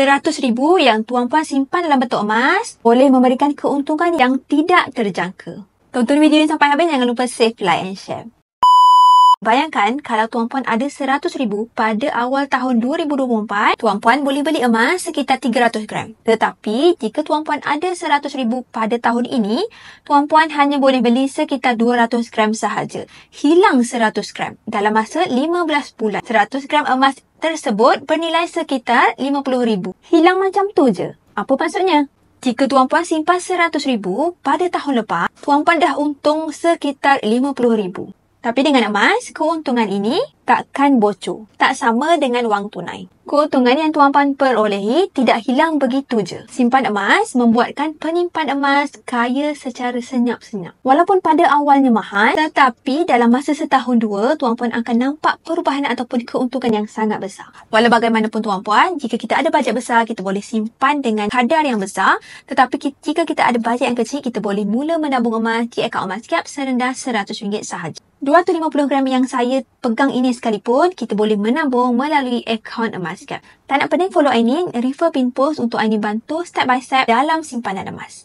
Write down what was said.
100,000 yang tuan-puan simpan dalam bentuk emas boleh memberikan keuntungan yang tidak terjangka. Tonton video ini sampai habis, jangan lupa save, like and share. Bayangkan kalau tuan-puan ada 100,000 pada awal tahun 2024, tuan-puan boleh beli emas sekitar 300 gram. Tetapi, jika tuan-puan ada 100,000 pada tahun ini, tuan-puan hanya boleh beli sekitar 200 gram sahaja. Hilang 100 gram dalam masa 15 bulan. 100 gram emas tersebut bernilai sekitar 50,000. Hilang macam tu je. Apa maksudnya? Jika tuan-puan simpan 100,000 pada tahun lepas, tuan-puan dah untung sekitar 50,000. Tapi dengan emas, keuntungan ini takkan bocor. Tak sama dengan wang tunai. Keuntungan yang tuan-puan perolehi tidak hilang begitu je. Simpan emas membuatkan penyimpan emas kaya secara senyap-senyap. Walaupun pada awalnya mahal, tetapi dalam masa setahun dua, tuan-puan akan nampak perubahan ataupun keuntungan yang sangat besar. Walau bagaimanapun tuan-puan, jika kita ada bajet besar, kita boleh simpan dengan kadar yang besar. Tetapi jika kita ada bajet yang kecil, kita boleh mula menabung emas di akaun emas Kiap serendah RM100 sahaja. 250 gram yang saya pegang ini sekalipun, kita boleh menabung melalui akaun emas Kiap. Tak nak pening, follow Ainin, refer pin post untuk Ainin bantu step by step dalam simpanan emas.